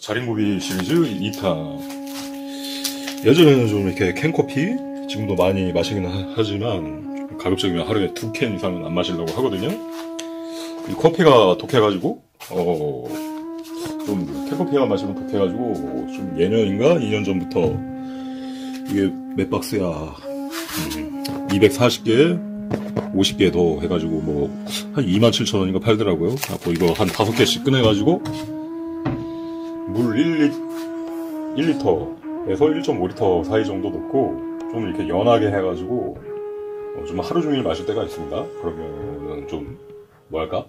자린고비 시리즈 2탄. 예전에는 좀 이렇게 캔커피, 지금도 많이 마시긴 하지만 가급적이면 하루에 2캔 이상은 안 마시려고 하거든요. 이 커피가 독해가지고 좀 캔커피가 마시면 독해가지고 좀 예년인가 2년 전부터 이게 몇 박스야 240개 50개 더 해가지고 뭐 한 27,000원인가 팔더라고요. 그래서 이거 한 5개씩 꺼내가지고 물 1리터에서 1.5리터 사이 정도 넣고 좀 이렇게 연하게 해가지고 좀 하루 종일 마실 때가 있습니다. 그러면 좀 뭐랄까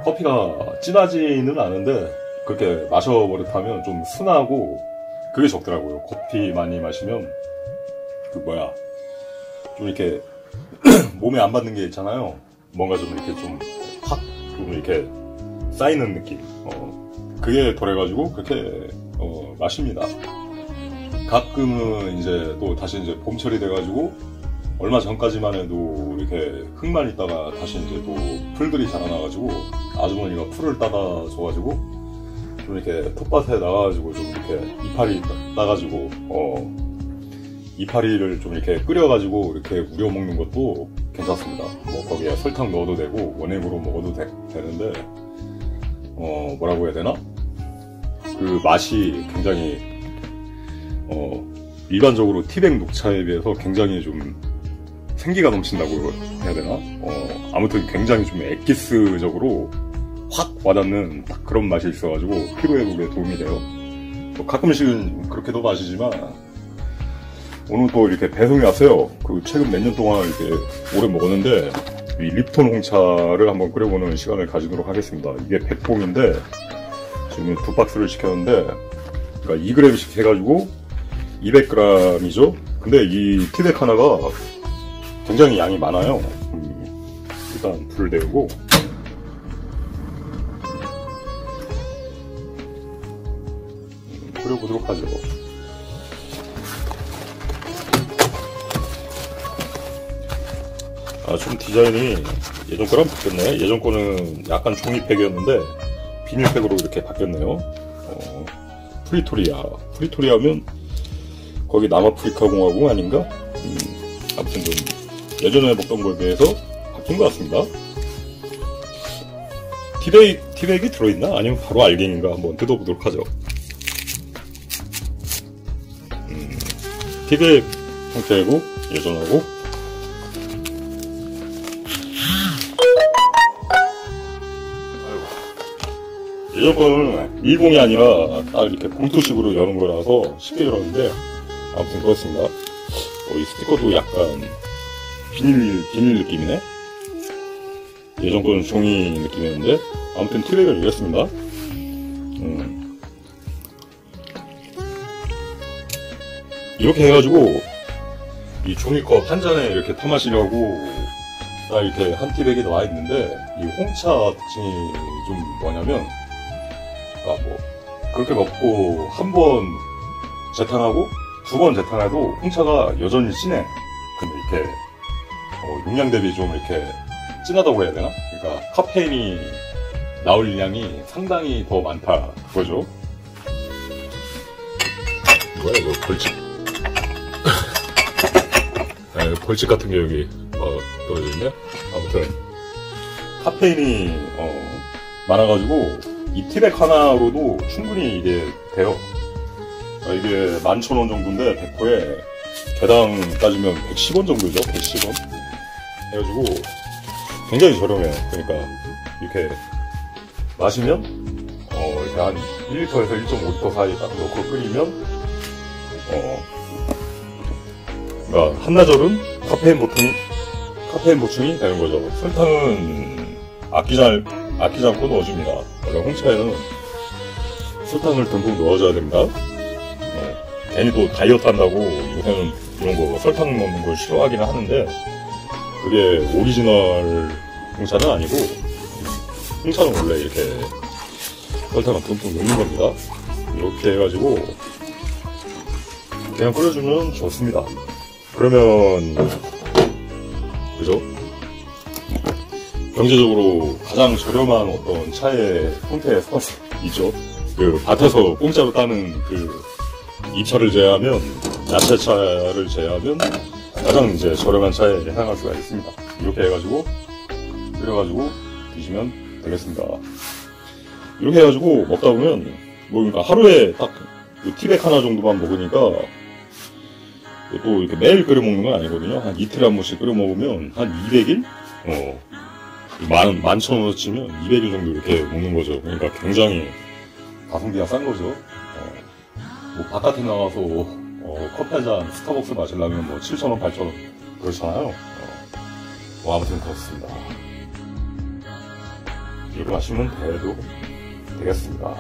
커피가 진하지는 않은데 그렇게 마셔버릇하면 좀 순하고 그게 좋더라고요. 커피 많이 마시면 좀 이렇게 몸에 안 받는 게 있잖아요. 뭔가 좀 이렇게 좀 이렇게 쌓이는 느낌. 그게 덜해가지고 그렇게 마십니다. 가끔은 이제 또 다시 이제 봄철이 돼가지고 얼마 전까지만 해도 이렇게 흙만 있다가 다시 이제 또 풀들이 자라나가지고 아주머니가 풀을 따다 줘가지고 좀 이렇게 텃밭에 나가가지고 좀 이렇게 이파리 따가지고 이파리를 좀 이렇게 끓여가지고 이렇게 우려 먹는 것도 괜찮습니다. 뭐 거기에 설탕 넣어도 되고 원액으로 먹어도 되는데 뭐라고 해야 되나? 그 맛이 굉장히 일반적으로 티백 녹차에 비해서 굉장히 좀 생기가 넘친다고 해야 되나? 아무튼 굉장히 좀 엑기스적으로 확 와닿는 딱 그런 맛이 있어가지고 피로회복에 도움이 돼요. 가끔씩은 그렇게도 마시지만 오늘 또 이렇게 배송이 왔어요. 그 최근 몇 년 동안 이렇게 오래 먹었는데 이 립톤 홍차를 한번 끓여보는 시간을 가지도록 하겠습니다. 이게 100봉인데 지금 2박스를 시켰는데 그러니까 2g씩 해가지고 200g이죠. 근데 이 티백 하나가 굉장히 양이 많아요. 일단 불을 내고 끓여보도록 하죠. 좀 디자인이 예전 거랑 바뀌었네. 예전 거는 약간 종이팩이었는데 비닐팩으로 이렇게 바뀌었네요. 프리토리아면 거기 남아프리카 공화국 아닌가? 아무튼 좀 예전에 먹던 거에 비해서 바뀐 것 같습니다. 티백이 들어있나? 아니면 바로 알갱인가? 한번 뜯어보도록 하죠. 티백 형태고 예전하고 예전 거는 밀봉이 아니라 딱 이렇게 봉투식으로 여는 거라서 쉽게 열었는데 아무튼 그렇습니다. 이 스티커도 약간 비닐 느낌이네. 예전 거는 종이 느낌이었는데 아무튼 티백을 열었습니다. 이렇게 해가지고 이 종이컵 한 잔에 이렇게 타마시려고 딱 이렇게 한 티백이 나와 있는데 이 홍차 특징이 좀 뭐냐면 뭐 그렇게 먹고 한 번 재탕하고 2번 재탕해도 홍차가 여전히 진해. 근데 이렇게 용량 대비 좀 이렇게 진하다고 해야 되나? 그러니까 카페인이 나올 양이 상당히 더 많다 그거죠. 뭐야 이거 벌칙? 벌칙 같은 게 여기 떨어져 있네. 아무튼 카페인이 많아가지고 이 티백 하나로도 충분히 이게 돼요. 이게 11,000원 정도인데 100호에 개당 따지면 110원 정도죠. 110원 해가지고 굉장히 저렴해요. 그러니까 이렇게 마시면 이렇게 한 1리터에서 1.5리터 사이 딱 넣고 끓이면 그러니까 한나절은 카페인 보충이 되는 거죠. 설탕은 아끼지 않고 넣어줍니다. 원래 홍차에는 설탕을 듬뿍 넣어줘야 됩니다. 괜히 또 다이어트 한다고 요새는 이런 거 설탕 넣는 걸 싫어하기는 하는데 그게 오리지널 홍차는 아니고 홍차는 원래 이렇게 설탕을 듬뿍 넣는 겁니다. 이렇게 해가지고 그냥 끓여주면 좋습니다. 그러면 그죠? 경제적으로 가장 저렴한 어떤 차의 형태의 있죠. 그 밭에서 공짜로 따는 그 잎차를 제외하면, 야채차를 제외하면 가장 이제 저렴한 차에 해당할 수가 있습니다. 이렇게 해가지고 끓여가지고 드시면 되겠습니다. 이렇게 해가지고 먹다 보면 뭐 그러니까 하루에 딱 티백 하나 정도만 먹으니까 또 이렇게 매일 끓여 먹는 건 아니거든요. 한 이틀에 한 번씩 끓여 먹으면 한 200일? 11,000원 치면 200일 정도 이렇게 먹는 거죠. 그러니까 굉장히 가성비가 싼 거죠. 뭐 바깥에 나가서 커피 한 잔 스타벅스 마시려면 뭐 7,000원, 8,000원 그렇잖아요. 뭐 아무튼 그렇습니다. 이렇게 마시면 돼도 되겠습니다.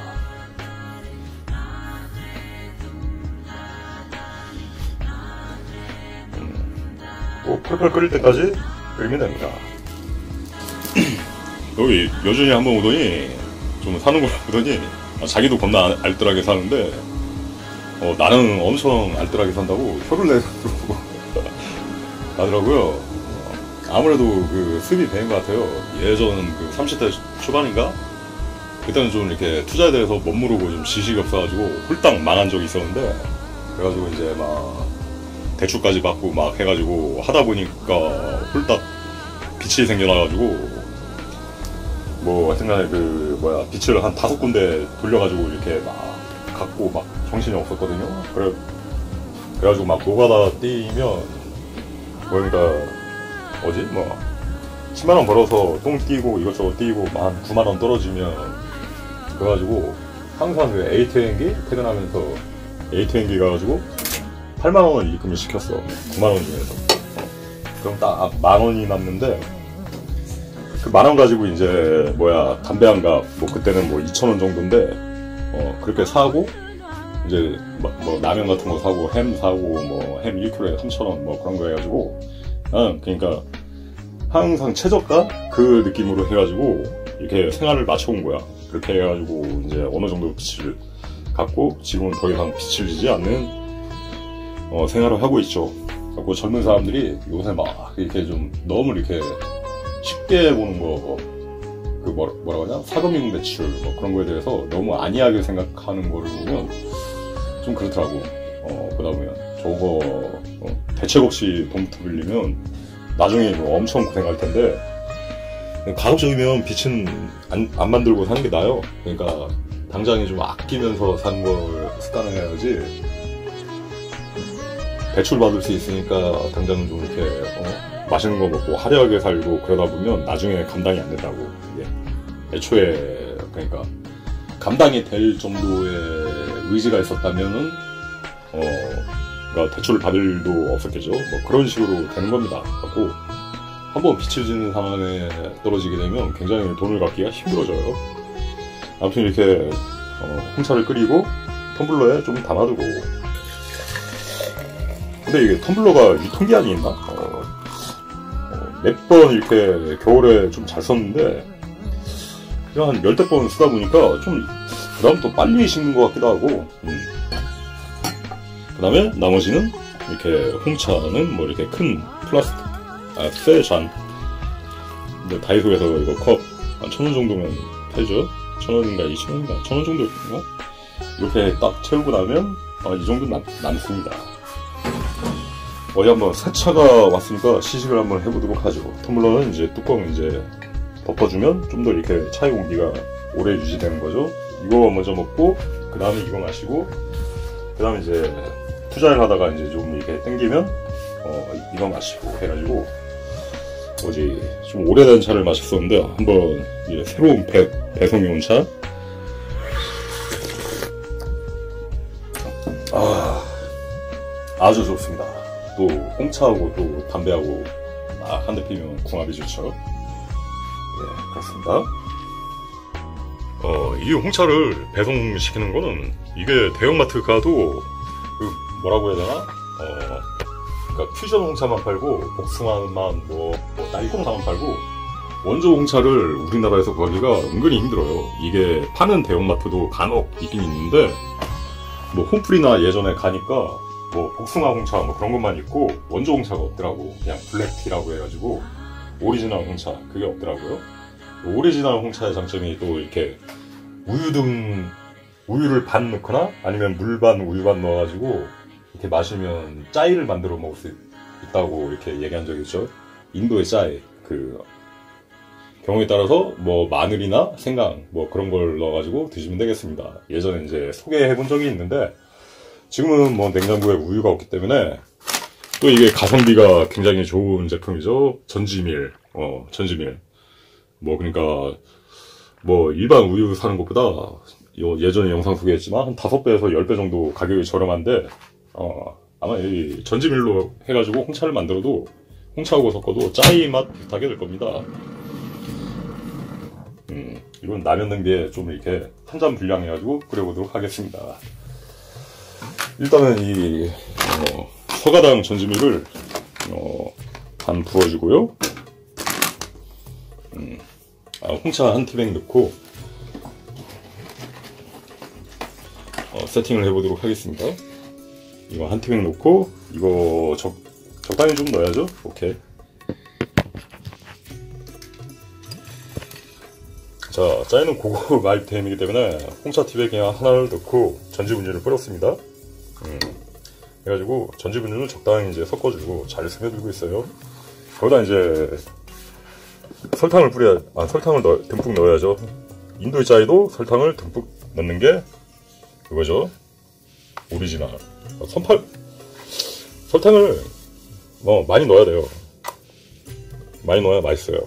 꼭 펄펄 끓일 때까지 끓이면 됩니다. 여기 여준이 한번 오더니 좀 사는 걸 보더니 자기도 겁나 알뜰하게 사는데 나는 엄청 알뜰하게 산다고 혀를 내더라고 하더라고요. 아무래도 그 습이 배인 것 같아요. 예전 그 30대 초반인가? 그때는 좀 이렇게 투자에 대해서 멋모르고 좀 지식이 없어가지고 홀딱 망한 적이 있었는데, 그래가지고 이제 막 대출까지 받고 막 해가지고 하다 보니까 홀딱 빚이 생겨나가지고 뭐 하여튼간에 그 빚을 한 5군데 돌려가지고 이렇게 막 갖고 막 정신이 없었거든요. 그래가지고 막 노가다 뛰면 그러니까 10만원 벌어서 똥 뛰고 이것저것 뛰고 한 9만원 떨어지면 그래가지고 항상 그 에이트행기 퇴근하면서 에이트행기 가가지고 8만원을 입금을 시켰어. 9만원 중에서. 그럼 딱 만원이 남는데 그 만원 가지고 이제 담배 한 갑 뭐 그때는 뭐 2,000원 정도인데 그렇게 사고 이제 뭐 라면 같은 거 사고 햄 사고 뭐 햄 1kg에 3,000원 뭐 그런 거 해가지고 그러니까 항상 최저가 그 느낌으로 해가지고 이렇게 생활을 맞춰온 거야. 그렇게 해가지고 이제 어느 정도 빚을 갚고 지금은 더 이상 빚을 지지 않는 생활을 하고 있죠. 그리고 젊은 사람들이 요새 막 이렇게 좀 너무 이렇게 쉽게 보는 거, 그 뭐라고 하냐? 사금융 대출 뭐 그런 거에 대해서 너무 안이하게 생각하는 거를 보면 좀 그렇더라고. 그러다 보면 저거 대책 없이 돈부터 빌리면 나중에 엄청 고생할 텐데 가급적이면 빚은 안 만들고 사는 게 나아요. 그러니까 당장에 좀 아끼면서 사는 걸 습관을 해야지. 대출 받을 수 있으니까 당장 좀 이렇게 맛있는 거 먹고 화려하게 살고 그러다 보면 나중에 감당이 안 된다고. 애초에 그러니까 감당이 될 정도의 의지가 있었다면은 그러니까 대출을 받을 일도 없었겠죠. 뭐 그런 식으로 되는 겁니다. 그래서 한번 빚을 지는 상황에 떨어지게 되면 굉장히 돈을 갚기가 힘들어져요. 아무튼 이렇게 홍차를 끓이고 텀블러에 좀 담아두고. 근데 이게 텀블러가 유통기한이 있나? 몇 번 이렇게 겨울에 좀 잘 썼는데 그냥 한 10번 쓰다 보니까 좀 그다음부터 빨리 식는 것 같기도 하고. 그 다음에 나머지는 이렇게 홍차는 뭐 이렇게 큰 플라스틱 쇠 잔. 근데 다이소에서 이거 컵 한 1,000원 정도면 팔죠. 1,000원인가 2,000원인가 1,000원 정도인가 이렇게 딱 채우고 나면 이 정도 남습니다. 어디 한번 새 차가 왔으니까 시식을 한번 해보도록 하죠. 텀블러는 이제 뚜껑을 이제 덮어주면 좀 더 이렇게 차의 공기가 오래 유지되는 거죠. 이거 먼저 먹고 그 다음에 이거 마시고 그 다음에 이제 투자를 하다가 이제 좀 이렇게 땡기면 이거 마시고 해가지고 좀 오래된 차를 마셨었는데 한번 이제 새로운 배송이 온 차. 아주 좋습니다. 또 홍차하고 또 담배하고 한 대 피면 궁합이 좋죠. 그렇습니다. 이 홍차를 배송시키는 거는 이게 대형마트 가도 뭐라고 해야 되나? 그러니까 퓨전 홍차만 팔고 복숭아만 딸기 홍차만 팔고 원조 홍차를 우리나라에서 구하기가 은근히 힘들어요. 이게 파는 대형마트도 간혹 있긴 있는데 뭐 홈플이나 예전에 가니까 뭐 복숭아 홍차 뭐 그런 것만 있고 원조 홍차가 없더라고. 그냥 블랙티라고 해가지고 오리지널 홍차 그게 없더라고요. 오리지널 홍차의 장점이 또 이렇게 우유를 반 넣거나 아니면 물 반 우유 반 넣어가지고 이렇게 마시면 짜이를 만들어 먹을 수 있다고 이렇게 얘기한 적이 있죠. 인도의 짜이 그 경우에 따라서 뭐 마늘이나 생강 뭐 그런 걸 넣어가지고 드시면 되겠습니다. 예전에 이제 소개해본 적이 있는데 지금은 뭐 냉장고에 우유가 없기 때문에 또 이게 가성비가 굉장히 좋은 제품이죠. 전지밀 전지밀 뭐 그러니까 뭐 일반 우유 사는 것보다 예전에 영상 소개했지만 한 5배에서 10배 정도 가격이 저렴한데 아마 이 전지밀로 해가지고 홍차를 만들어도 홍차하고 섞어도 짜이 맛 비슷하게 될 겁니다. 이건 라면 냄비에 좀 이렇게 한 잔 분량해가지고 끓여보도록 하겠습니다. 일단은 이 서가당 전지밀을 반 부어주고요. 홍차 한 티백 넣고 세팅을 해보도록 하겠습니다. 이거 한 티백 넣고 이거 적당히 좀 넣어야죠. 오케이. 자, 짜이는 고급 아이템이기 때문에 홍차 티백에 그냥 하나를 넣고 전지분유를 뿌렸습니다. 해가지고 전지분유는 적당히 이제 섞어주고 잘 스며들고 있어요. 거기다 이제 설탕을 설탕을 듬뿍 넣어야죠. 인도의 짜이도 설탕을 듬뿍 넣는 게 그거죠. 오리지널. 설탕을 많이 넣어야 돼요. 많이 넣어야 맛있어요.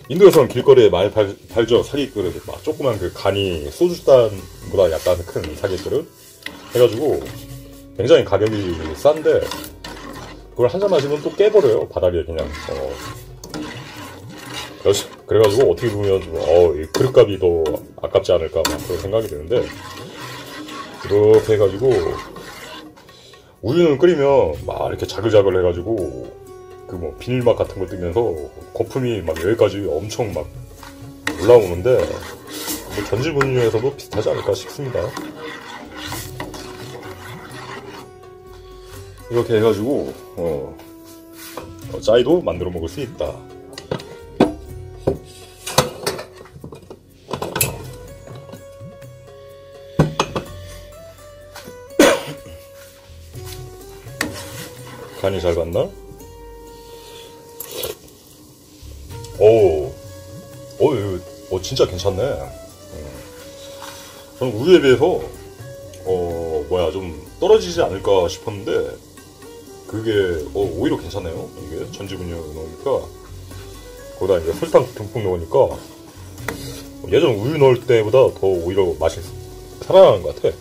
인도에서는 길거리에 많이 팔죠. 사기그릇. 막 조그만 그 간이 소주잔보다 약간 큰 사기그릇 해가지고 굉장히 가격이 싼데 그걸 한 잔 마시면 또 깨버려요. 바닥에 그냥. 그래가지고 어떻게 보면 이 그릇값이 더 아깝지 않을까 막 그런 생각이 드는데 이렇게 해가지고 우유는 끓이면 막 이렇게 자글자글 해가지고 그 뭐 비닐막 같은 거 뜨면서 거품이 막 여기까지 엄청 막 올라오는데 뭐 전지분유에서도 비슷하지 않을까 싶습니다. 이렇게 해가지고 짜이도 만들어 먹을 수 있다. 간이 잘 갔나? 진짜 괜찮네. 저는 우유에 비해서 좀 떨어지지 않을까 싶었는데 그게 오히려 괜찮네요. 이게 전지분유 넣으니까 거기다 이제 설탕 듬뿍 넣으니까 예전 우유 넣을 때보다 더 오히려 맛이 살아나는 것 같아.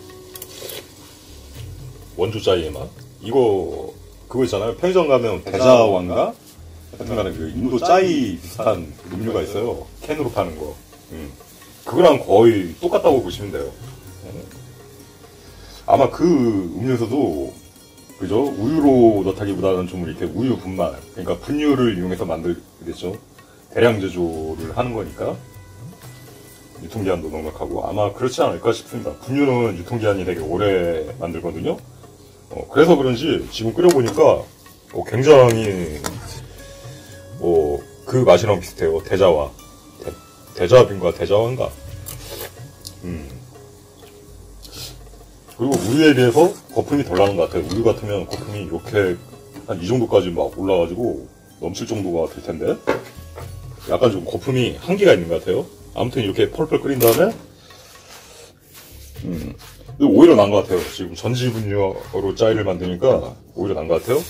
원조 짜이의 맛. 그거 있잖아요. 편의점 가면 대자왕가 하여튼간에 그 인도 짜이 비슷한 음료가 있어요. 캔으로 파는 거. 그거랑 거의 똑같다고 보시면 돼요. 아마 그 음료수도 그죠? 우유로 넣다기보다는 좀 이렇게 우유 분말, 그러니까 분유를 이용해서 만들겠죠. 대량 제조를 하는 거니까 유통기한도 넉넉하고 아마 그렇지 않을까 싶습니다. 분유는 유통기한이 되게 오래 만들거든요. 그래서 그런지 지금 끓여보니까 굉장히 그 맛이랑 비슷해요. 대자빈과 대자왕가. 그리고 우유에 비해서 거품이 덜 나는 것 같아요. 우유 같으면 거품이 이렇게 한 이 정도까지 막 올라가지고 넘칠 정도가 될 텐데 약간 좀 거품이 한계가 있는 것 같아요. 아무튼 이렇게 펄펄 끓인 다음에 오히려 난 것 같아요. 지금 전지분유로 짜이를 만드니까 오히려 난 것 같아요.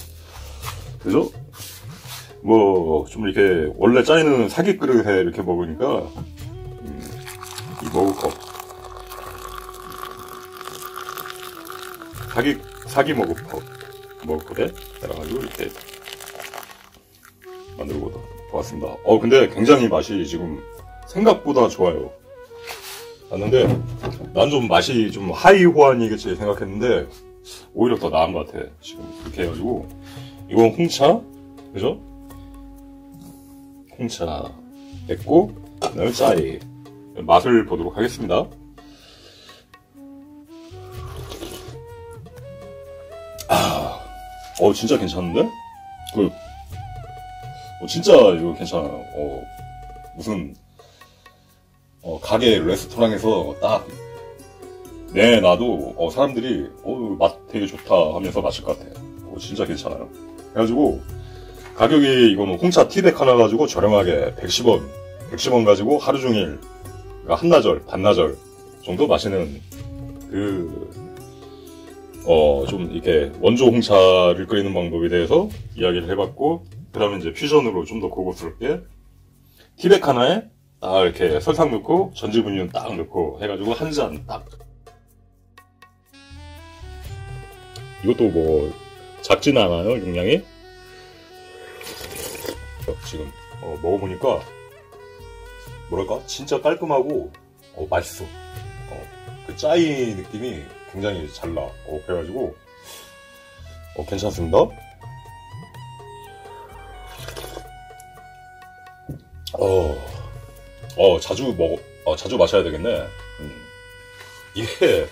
그죠? 좀 이렇게 원래 짜이는 사기 그릇에 이렇게 먹으니까 이 먹을 거 사기 먹을 거에 따라가지고 이렇게 만들고 보았습니다. 근데 굉장히 맛이 지금 생각보다 좋아요. 맞는데 난 좀 맛이 좀 하이 호환이겠지 생각했는데 오히려 더 나은 것 같아. 지금 이렇게 해가지고 이건 홍차, 그죠? 홍차 됐고 그다음에 짜이 맛을 보도록 하겠습니다. 진짜 괜찮은데? 진짜 이거 괜찮아요. 무슨 가게 레스토랑에서 딱 내놔도 사람들이 맛 되게 좋다 하면서 마실 것 같아. 진짜 괜찮아요. 그래가지고 가격이 이거는 홍차 티백 하나 가지고 저렴하게 110원 가지고 하루 종일, 그러니까 한나절 반나절 정도 마시는 좀 이렇게 원조 홍차를 끓이는 방법에 대해서 이야기를 해봤고, 그 다음에 이제 퓨전으로 좀 더 고급스럽게 티백 하나에 딱 이렇게 설탕 넣고 전지분유 딱 넣고 해가지고 한 잔 딱. 이것도 뭐 작지는 않아요, 용량이. 지금 먹어보니까 뭐랄까 진짜 깔끔하고 맛있어. 그 짜이 느낌이 굉장히 잘 나. 그래가지고 괜찮습니다. 자주 마셔야 되겠네. 이게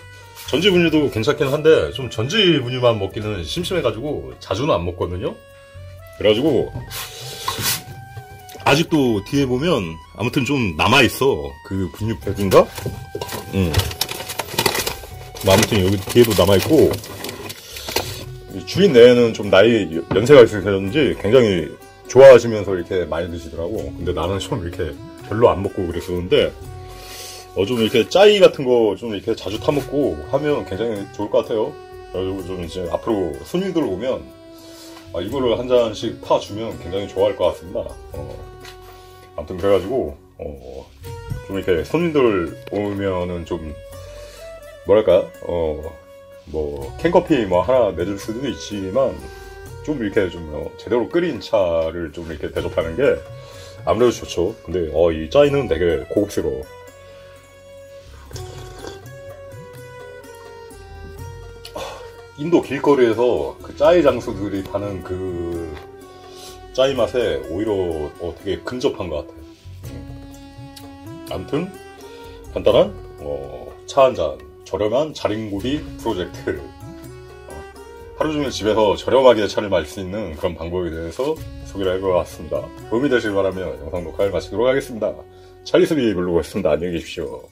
전지분유도 괜찮긴 한데 좀 전지분유만 먹기는 심심해가지고 자주는 안 먹거든요. 그래가지고 아직도 뒤에 보면 아무튼 좀 남아있어. 그 분유팩인가? 뭐 아무튼 여기 뒤에도 남아있고, 주인 내에는 좀 연세가 있으셨는지 굉장히 좋아하시면서 이렇게 많이 드시더라고. 근데 나는 좀 이렇게 별로 안 먹고 그랬었는데, 좀 이렇게 짜이 같은 거 좀 이렇게 자주 타먹고 하면 굉장히 좋을 것 같아요. 그래가지고 좀 이제 앞으로 손님들 오면, 이거를 한 잔씩 타주면 굉장히 좋아할 것 같습니다. 아무튼 그래가지고, 좀 이렇게 손님들 오면은 좀, 뭐랄까, 뭐, 캔커피 뭐 하나 내줄 수도 있지만, 좀 이렇게 좀 제대로 끓인 차를 좀 이렇게 대접하는 게 아무래도 좋죠. 근데, 이 짜이는 되게 고급스러워. 인도 길거리에서 그 짜이 장수들이 파는 그 짜이 맛에 오히려 되게 근접한 것 같아요. 아무튼 간단한 차 한 잔, 저렴한 자린고비 프로젝트. 하루 종일 집에서 저렴하게 차를 마실 수 있는 그런 방법에 대해서 소개를 해보았습니다. 도움이 되시길 바라며 영상 녹화를 마치도록 하겠습니다. 찰리스비 블로그였습니다. 안녕히 계십시오.